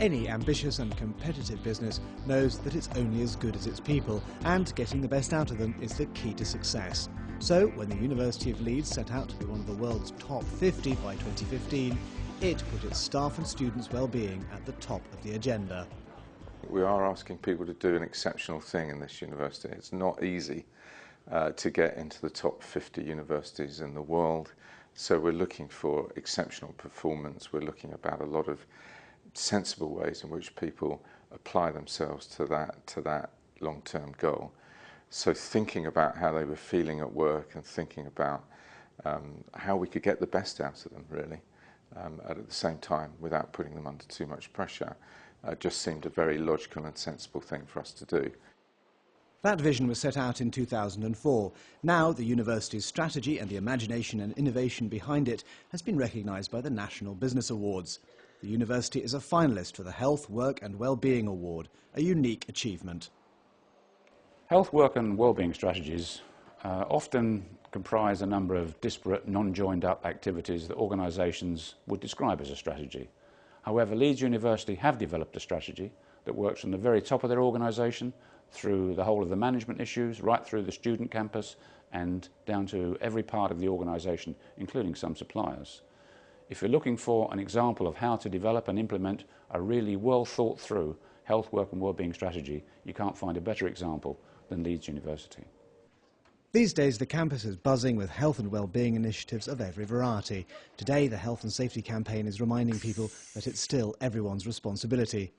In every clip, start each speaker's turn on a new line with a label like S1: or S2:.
S1: Any ambitious and competitive business knows that it's only as good as its people, and getting the best out of them is the key to success. So, when the University of Leeds set out to be one of the world's top 50 by 2015, it put its staff and students' well-being at the top of the agenda.
S2: We are asking people to do an exceptional thing in this university. It's not easy to get into the top 50 universities in the world, so we're looking for exceptional performance. We're looking about a lot of sensible ways in which people apply themselves to that long-term goal. So thinking about how they were feeling at work and thinking about how we could get the best out of them, really, at the same time without putting them under too much pressure, just seemed a very logical and sensible thing for us to do.
S1: That vision was set out in 2004. Now the university's strategy and the imagination and innovation behind it has been recognised by the National Business Awards. The university is a finalist for the Health, Work and Wellbeing Award, a unique achievement.
S3: Health, work and wellbeing strategies often comprise a number of disparate, non-joined-up activities that organisations would describe as a strategy. However, Leeds University have developed a strategy that works from the very top of their organisation, through the whole of the management issues, right through the student campus and down to every part of the organisation, including some suppliers. If you're looking for an example of how to develop and implement a really well thought through health, work and wellbeing strategy, you can't find a better example than Leeds University.
S1: These days the campus is buzzing with health and wellbeing initiatives of every variety. Today the health and safety campaign is reminding people that it's still everyone's responsibility.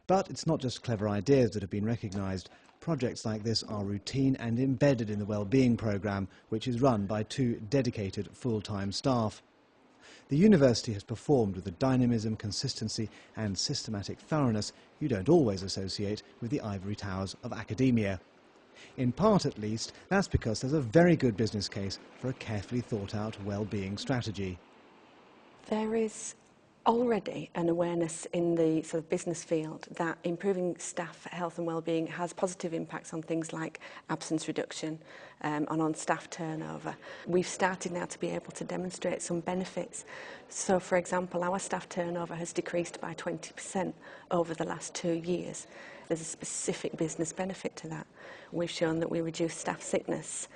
S1: But it's not just clever ideas that have been recognised. Projects like this are routine and embedded in the wellbeing programme, which is run by 2 dedicated full-time staff. The university has performed with the dynamism, consistency and systematic thoroughness you don't always associate with the ivory towers of academia. In part, at least, that's because there's a very good business case for a carefully thought-out well-being strategy.
S4: There is already an awareness in the sort of business field that improving staff health and wellbeing has positive impacts on things like absence reduction and on staff turnover. We've started now to be able to demonstrate some benefits. So, for example, our staff turnover has decreased by 20% over the last 2 years. There's a specific business benefit to that. We've shown that we reduce staff sickness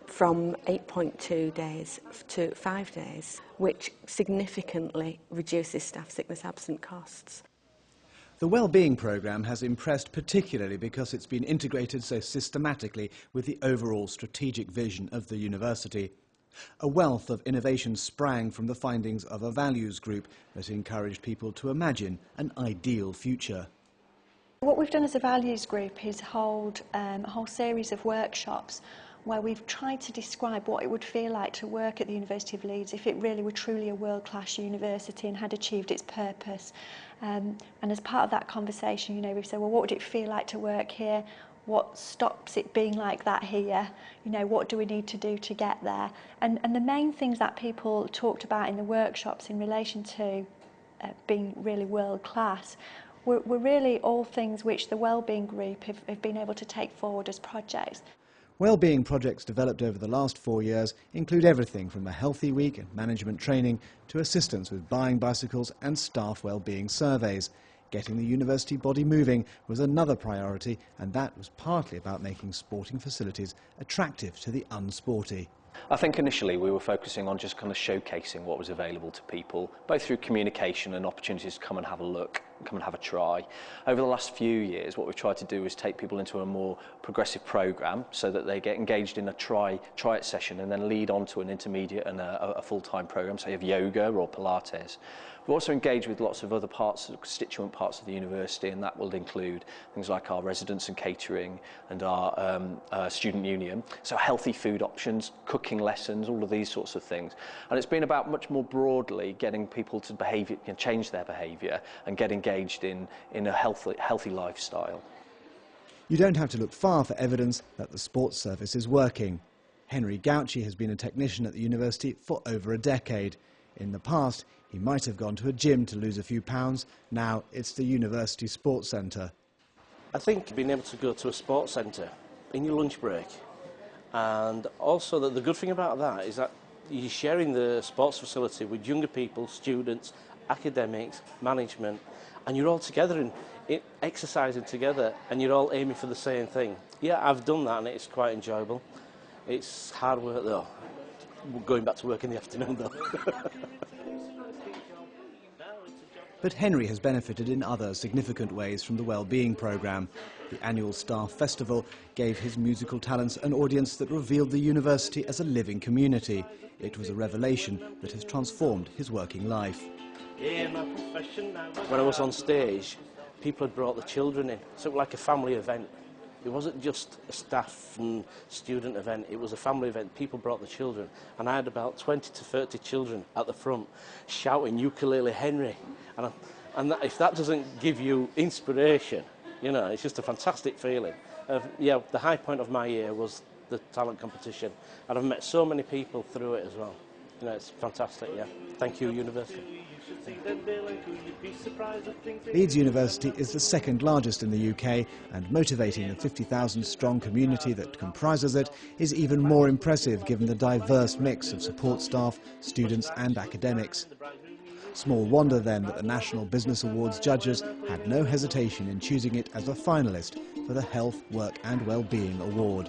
S4: from 8.2 days to 5 days, which significantly reduces staff sickness absent costs.
S1: The Wellbeing programme has impressed particularly because it's been integrated so systematically with the overall strategic vision of the university. A wealth of innovation sprang from the findings of a values group that encouraged people to imagine an ideal future.
S5: What we've done as a values group is hold a whole series of workshops where we've tried to describe what it would feel like to work at the University of Leeds if it really were truly a world-class university and had achieved its purpose. And as part of that conversation, we've said, well, what would it feel like to work here? What stops it being like that here? What do we need to do to get there? And the main things that people talked about in the workshops in relation to being really world-class were really all things which the Wellbeing Group have been able to take forward as projects.
S1: Wellbeing projects developed over the last 4 years include everything from a healthy week and management training to assistance with buying bicycles and staff wellbeing surveys. Getting the university body moving was another priority, and that was partly about making sporting facilities attractive to the unsporty.
S6: I think initially we were focusing on just kind of showcasing what was available to people, both through communication and opportunities to come and have a look, come and have a try. Over the last few years, what we've tried to do is take people into a more progressive programme so that they get engaged in a try it session and then lead on to an intermediate and a full-time programme, say of yoga or Pilates. We've also engaged with lots of other constituent parts of the university, and that will include things like our residence and catering and our student union. So healthy food options, cooking lessons, all of these sorts of things. And it's been about much more broadly getting people to change their behaviour and get engaged in a healthy lifestyle.
S1: You don't have to look far for evidence that the sports service is working. Henry Gauci has been a technician at the university for over a decade. In the past, he might have gone to a gym to lose a few pounds. Now it's the university sports centre.
S7: I think being able to go to a sports centre in your lunch break, and also the good thing about that is that you're sharing the sports facility with younger people, students, academics, management, and you're all together and exercising together, and you're all aiming for the same thing. Yeah, I've done that, and it's quite enjoyable. It's hard work though. Going back to work in the afternoon though.
S1: But Henry has benefited in other significant ways from the Wellbeing programme. The annual staff festival gave his musical talents an audience that revealed the university as a living community. It was a revelation that has transformed his working life.
S7: When I was on stage, people had brought the children in, so it was like a family event. It wasn't just a staff and student event, it was a family event. People brought the children, and I had about 20 to 30 children at the front shouting "Ukulele Henry." And if that doesn't give you inspiration, you know, it's just a fantastic feeling. Yeah, the high point of my year was the talent competition, and I've met so many people through it as well. You know, it's fantastic, yeah. Thank you, University.
S1: Leeds University is the second largest in the UK, and motivating the 50,000 strong community that comprises it is even more impressive given the diverse mix of support staff, students and academics. Small wonder then that the National Business Awards judges had no hesitation in choosing it as a finalist for the Health, Work and Wellbeing Award.